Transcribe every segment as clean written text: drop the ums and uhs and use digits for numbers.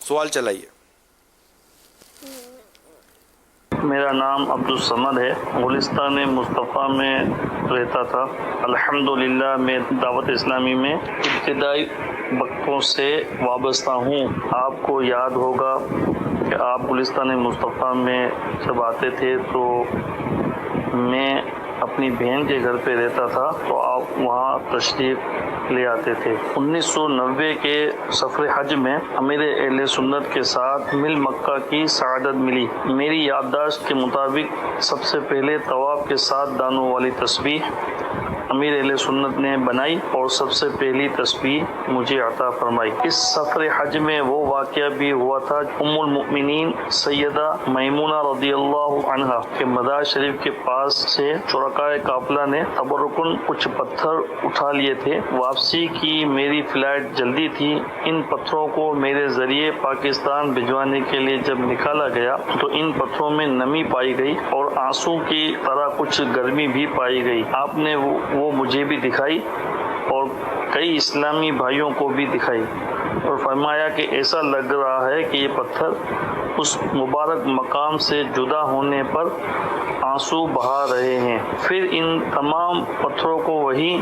سوال چلائیے۔ میرا نام عبدالصمد ہے، گلستان مصطفیٰ میں رہتا تھا۔ الحمدللہ میں دعوت اسلامی میں ابتدائی وقتوں سے وابستہ ہوں۔ آپ کو یاد ہوگا کہ آپ گلستان مصطفیٰ میں جب آتے تھے تو میں اپنی بہن کے گھر پہ رہتا تھا تو آپ وہاں تشریف لے آتے تھے۔ 1990 کے سفر حج میں امیر اہل سنت کے ساتھ مل مکہ کی سعادت ملی۔ میری یادداشت کے مطابق سب سے پہلے طواف کے ساتھ دانوں والی تسبیح امیر اہل سنت نے بنائی اور سب سے پہلی تسبیح مجھے عطا فرمائی۔ اس سفر حج میں وہ واقعہ بھی ہوا تھا ام المؤمنین سیدہ میمونہ رضی اللہ عنہا کے مزار شریف کے پاس سے شرکائے قافلہ نے تبرکن کچھ پتھر اٹھا لیے تھے۔ واپسی کی میری فلائٹ جلدی تھی۔ ان پتھروں کو میرے ذریعے پاکستان بھجوانے کے لیے جب نکالا گیا تو ان پتھروں میں نمی پائی گئی اور آنسو کی طرح کچھ گرمی بھی پائی گئی۔ آپ نے وہ مجھے بھی دکھائی اور کئی اسلامی بھائیوں کو بھی دکھائی اور فرمایا کہ ایسا لگ رہا ہے کہ یہ پتھر اس مبارک مقام سے جدا ہونے پر آنسو بہا رہے ہیں۔ پھر ان تمام پتھروں کو وہی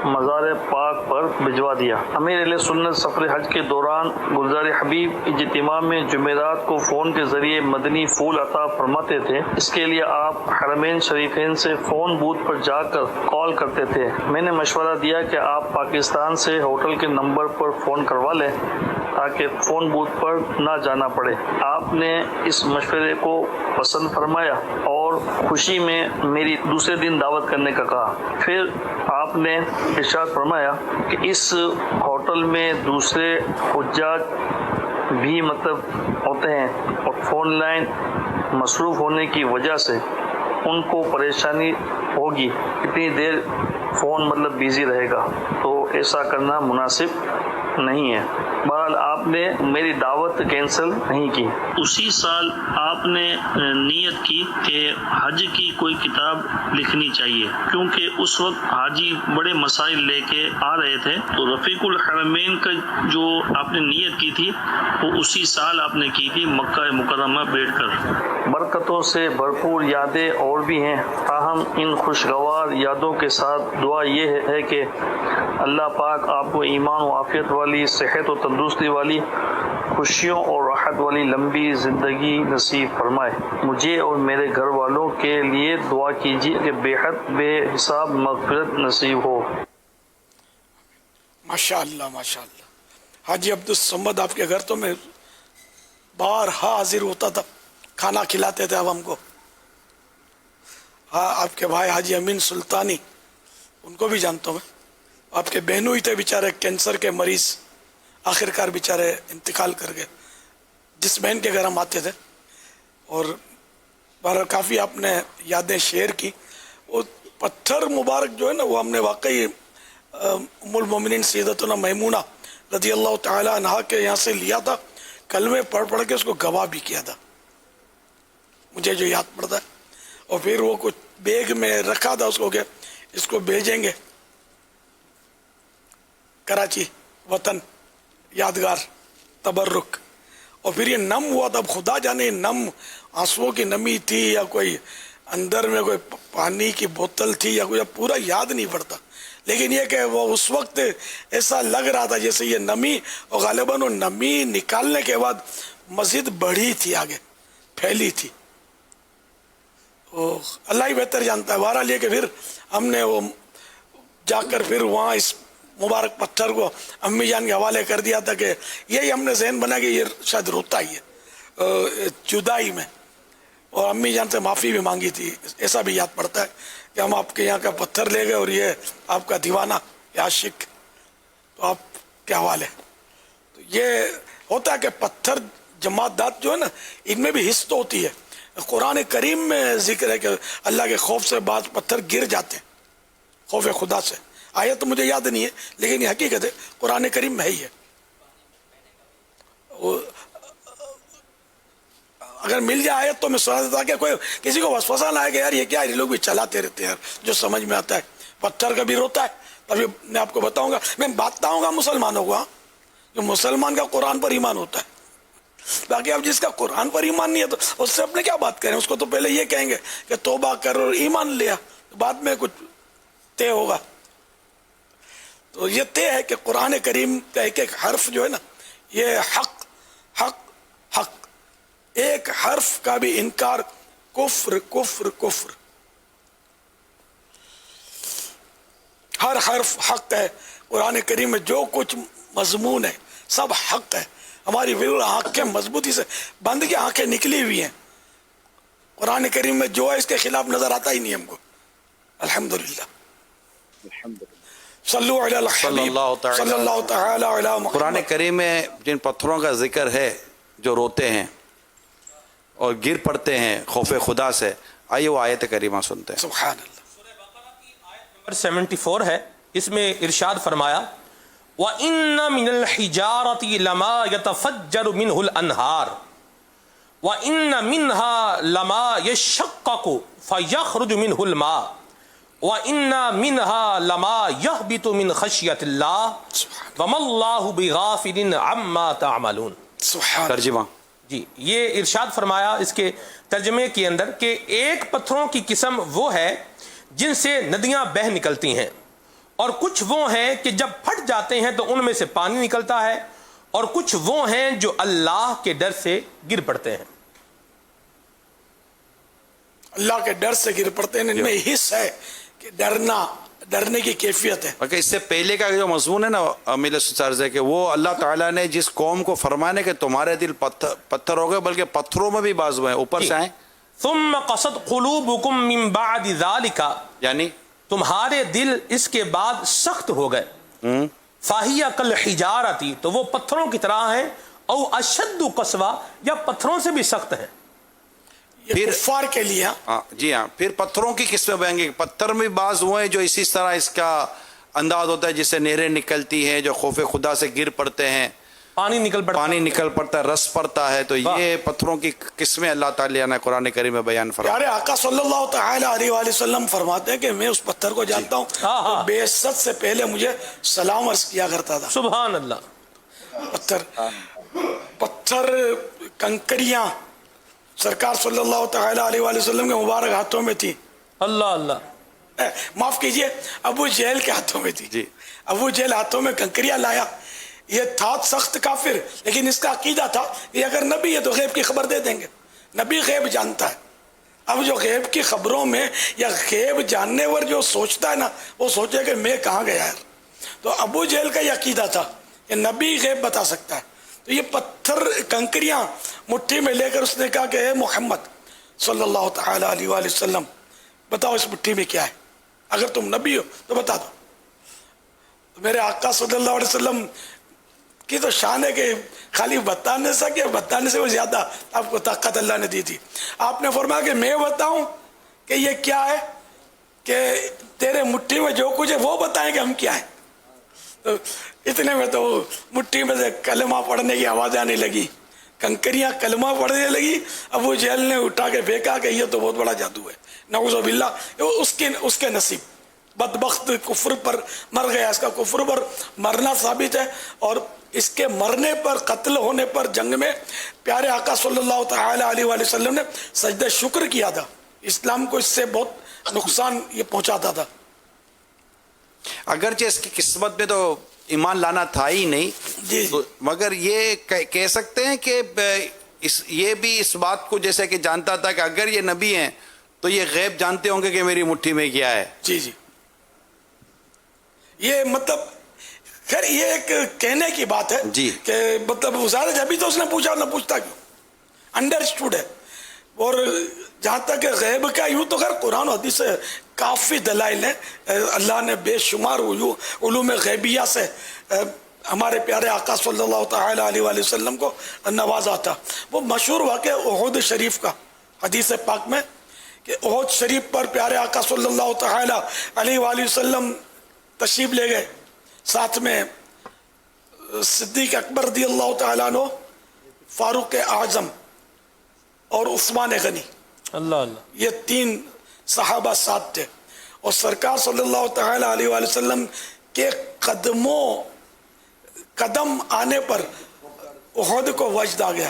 مزار پاک پر بھجوا دیا۔ امیر اہل سنت سفر حج کے دوران گلزار حبیب اجتماع میں جمعرات کو فون کے ذریعے مدنی پھول عطا فرماتے تھے۔ اس کے لیے آپ حرمین شریفین سے فون بوتھ پر جا کر کال کرتے تھے۔ میں نے مشورہ دیا کہ آپ پاکستان سے ہوٹل کے نمبر پر فون کروا لیں تاکہ فون بوتھ پر نہ جانا پڑے۔ آپ نے اس مشورے کو پسند فرمایا اور خوشی میں میری دوسرے دن دعوت کرنے کا کہا۔ پھر آپ نے ارشاد فرمایا کہ اس ہوٹل میں دوسرے حجاج بھی ہوتے ہیں اور فون لائن مصروف ہونے کی وجہ سے ان کو پریشانی ہوگی، اتنی دیر فون بیزی رہے گا، تو ایسا کرنا مناسب نہیں ہے۔ بہرحال آپ نے میری دعوت کینسل نہیں کی۔ اسی سال آپ نے نیت کی کہ حج کی کوئی کتاب لکھنی چاہیے، کیونکہ اس وقت حاجی بڑے مسائل لے کے آ رہے تھے، تو رفیق الحرمین کا جو آپ نے نیت کی تھی وہ اسی سال آپ نے کی تھی مکہ مکرمہ بیٹھ کر۔ برکتوں سے بھرپور یادیں اور بھی ہیں، تاہم ان خوشگوار یادوں کے ساتھ دعا یہ ہے کہ اللہ پاک آپ کو ایمان و عافیت والی، صحت و تندرستی والی، خوشیوں اور راحت والی لمبی زندگی نصیب فرمائے۔ مجھے اور میرے گھر والوں کے لیے دعا کیجیے کہ بے حد بے حساب مغفرت نصیب ہو۔ ماشاءاللہ ماشاءاللہ۔ حاجی عبدالصمد آپ کے گھر تو میں بارہا حاضر ہوتا تھا، کھانا کھلاتے تھے اب ہم کو۔ ہاں، آپ کے بھائی حاجی امین سلطانی، ان کو بھی جانتا ہوں میں۔ آپ کے بہنوں ہی تھے بیچارے کینسر کے مریض، آخر کار بیچارے انتقال کر گئے، جس بہن کے گھر ہم آتے تھے۔ اور بہرحال کافی آپ نے یادیں شیئر کی۔ وہ پتھر مبارک جو ہے نا، وہ ہم نے واقعی ام المومنین سیدتنا میمونہ رضی اللہ تعالی عنہا کے یہاں سے لیا تھا، کلمے پڑھ پڑھ کے اس کو گواہ بھی کیا تھا، مجھے جو یاد پڑتا ہے۔ اور پھر وہ کچھ بیگ میں رکھا تھا اس کو کہ اس کو بھیجیں گے کراچی، وطن یادگار تبرک۔ اور پھر یہ نم ہوا تھا، خدا جانے نم آنسوؤں کی نمی تھی یا کوئی اندر میں کوئی پانی کی بوتل تھی یا کوئی، پورا یاد نہیں پڑتا، لیکن یہ کہ وہ اس وقت ایسا لگ رہا تھا جیسے یہ نمی، اور غالباً وہ نمی نکالنے کے بعد مزید بڑھی تھی، آگے پھیلی تھی۔ اللہ ہی بہتر جانتا ہے۔ بہرحال یہ کہ پھر ہم نے وہ جا کر پھر وہاں اس مبارک پتھر کو امی جان کے حوالے کر دیا تھا کہ یہی ہم نے ذہن بنا کہ یہ شاید روتا ہی ہے جدائی میں، اور امی جان سے معافی بھی مانگی تھی۔ ایسا بھی یاد پڑتا ہے کہ ہم آپ کے یہاں کا پتھر لے گئے اور یہ آپ کا دیوانہ یا عاشق، تو آپ کے حوالے۔ تو یہ ہوتا ہے کہ پتھر جمادات جو ہے نا، ان میں بھی حس تو ہوتی ہے۔ قرآن کریم میں ذکر ہے کہ اللہ کے خوف سے بعض پتھر گر جاتے ہیں، خوف خدا سے۔ آیت تو مجھے یاد نہیں ہے، لیکن یہ حقیقت ہے، قرآن کریم میں ہی ہے۔ اگر مل جائے آیت تو میں سنا دیتا کہ کوئی کسی کو وسوسہ نہ آئے کہ یار یہ کیا، یہ لوگ بھی چلاتے رہتے ہیں، جو سمجھ میں آتا ہے۔ پتھر کبھی روتا ہے، تبھی میں آپ کو بتاؤں گا، میں بتاؤں گا مسلمانوں کو، جو مسلمان کا قرآن پر ایمان ہوتا ہے، باقی اب جس کا قرآن پر ایمان نہیں ہے تو اس سے اپنے کیا بات کریں؟ اس کو تو پہلے یہ کہیں گے کہ توبہ کر اور ایمان لیا، بعد میں کچھ طے ہوگا. تو یہ طے ہے کہ قرآن کریم کا ایک ایک حرف جو ہے نا یہ حق حق حق، ایک حرف کا بھی انکار کفر کفر کفر. ہر حرف حق ہے. قرآن کریم میں جو کچھ مضمون ہے سب حق ہے. ہماری بالکل آنکھیں مضبوطی سے بند کی آنکھیں نکلی ہوئی ہیں. قرآن کریم میں جو ہے اس کے خلاف نظر آتا ہی نہیں ہم کو. الحمدللہ. صلو علی الحبیب صلی اللہ تعالی علی محمد. قرآن کریم میں جن پتھروں کا ذکر ہے جو روتے ہیں اور گر پڑتے ہیں خوف خدا سے، آئیے وہ آیت کریمہ سنتے ہیں. سبحان اللہ. نمبر 74 ہے، اس میں ارشاد فرمایا وَإِنَّ مِنَ الْحِجَارَةِ لَمَا يَتَفَجَّرُ مِنْهُ الْأَنْهَارُ وَإِنَّ مِنْهَا لَمَا يَشَّقَّقُ فَيَخْرُجُ مِنْهُ الْمَاءُ وَإِنَّ مِنْهَا لَمَا يَهْبِطُ مِنْ خَشْيَةِ اللَّهِ وَمَا اللَّهُ بِغَافِلٍ عَمَّا تَعْمَلُونَ. سبحان. ترجمہ. جی یہ ارشاد فرمایا اس کے ترجمے کے اندر کہ ایک پتھروں کی قسم وہ ہے جن سے ندیاں بہہ نکلتی ہیں، اور کچھ وہ ہیں کہ جب پھٹ جاتے ہیں تو ان میں سے پانی نکلتا ہے، اور کچھ وہ ہیں جو اللہ کے ڈر سے گر پڑتے ہیں. اللہ کے ڈر سے گر پڑتے ہیں. ان میں حص ہے کہ ڈرنے کی کیفیت ہے. اس سے پہلے کا جو مضمون ہے نا میرے سرز ہے کہ وہ اللہ تعالیٰ نے جس قوم کو فرمانے کہ تمہارے دل پتھر ہو گئے، بلکہ پتھروں میں بھی بعض ہوئے اوپر سے آئیں. ثم قصد قلوبکم من بعد ذالک، یعنی تمہارے دل اس کے بعد سخت ہو گئے. فاہیہ کالحجارتی، تو وہ پتھروں کی طرح ہیں، او اشد قسوہ، یا پتھروں سے بھی سخت ہیں. یہ کفار کے لیے. جی ہاں. پھر پتھروں کی قسمیں بہیں گی. پتھر میں بعض ہوئے جو اسی طرح اس کا انداز ہوتا ہے جس سے نہریں نکلتی ہیں، جو خوف خدا سے گر پڑتے ہیں، پانی نکل پڑتا ہے، رس پڑتا ہے. تو یہ پتھروں کی قسمیں اللہ تعالیٰ نے قرآن کریم میں بیان فرمایا. پیارے آقا صلی اللہ تعالی علیہ وآلہ وسلم فرماتے ہیں کہ میں اس پتھر کو جانتا ہوں تو بے عزت سے پہلے مجھے سلام عرض کیا کرتا تھا. سبحان اللہ. پتھر کنکریاں سرکار صلی اللہ تعالی علیہ وآلہ وسلم کے مبارک ہاتھوں میں تھی. اللہ اللہ. معاف کیجئے، ابو جہل کے ہاتھوں میں تھی. جی. ابو جہل ہاتھوں میں کنکریاں لایا. یہ تھا سخت کافر، لیکن اس کا عقیدہ تھا کہ اگر نبی ہے تو غیب کی خبر دے دیں گے. نبی غیب جانتا ہے. اب جو غیب کی خبروں میں یا غیب جاننے پر جو سوچتا ہے نا، وہ سوچے کہ میں کہاں گیا ہے. تو ابو جہل کا یہ عقیدہ تھا کہ نبی غیب بتا سکتا ہے. تو یہ پتھر کنکریاں مٹھی میں لے کر اس نے کہا کہ اے محمد صلی اللہ تعالی علیہ وآلہ وسلم، بتاؤ اس مٹھی میں کیا ہے، اگر تم نبی ہو تو بتا دو. تو میرے آقا صلی اللہ علیہ وسلم کی تو شان ہے کہ خالی بتانے سے وہ زیادہ آپ کو طاقت اللہ نے دی تھی. آپ نے فرمایا کہ میں بتاؤں کہ یہ کیا ہے، کہ تیرے مٹھی میں جو کچھ ہے وہ بتائیں کہ ہم کیا ہیں. تو اتنے میں تو مٹھی میں سے کلمہ پڑھنے کی آواز آنے لگی، کنکریاں کلمہ پڑھنے لگی. ابو جہل نے اٹھا کے پھینکا کہ یہ تو بہت بڑا جادو ہے. نعوذ باللہ. اس کے نصیب بدبخت کفر پر مر گیا. اس کا کفر پر مرنا ثابت ہے، اور اس کے مرنے پر، قتل ہونے پر جنگ میں پیارے آقا صلی اللہ تعالی علیہ وآلہ وسلم نے سجدہ شکر کیا تھا. اسلام کو اس سے بہت نقصان یہ پہنچاتا تھا. اگرچہ اس کی قسمت میں تو ایمان لانا تھا ہی نہیں، جی، مگر یہ کہہ سکتے ہیں کہ یہ بھی اس بات کو جیسے کہ جانتا تھا کہ اگر یہ نبی ہیں تو یہ غیب جانتے ہوں گے کہ میری مٹھی میں کیا ہے. جی جی. یہ مطلب خیر یہ ایک کہنے کی بات ہے جی کہ مطلب ظاہر ابھی تو اس نے پوچھا، نہ پوچھتا کیوں، انڈرسٹوڈ ہے. اور جہاں تک غیب کا یوں تو خیر قرآن و حدیث سے کافی دلائل ہیں. اللہ نے بے شمار علوم غیبیہ سے ہمارے پیارے آقا صلی اللہ تعالی علیہ وآلہ وسلم کو نوازا تھا. وہ مشہور واقعہ احد شریف کا حدیث پاک میں کہ احد شریف پر پیارے آقا صلی اللہ تعالی علیہ وآلہ وسلم تشریف لے گئے. ساتھ میں صدیق اکبر رضی اللہ تعالیٰ عنہ، فاروق اعظم اور عثمان غنی. اللہ اللہ. یہ 3 صحابہ ساتھ تھے، اور سرکار صلی اللہ تعالی علیہ وآلہ وسلم کے قدم آنے پر احد کو وجد آ گیا.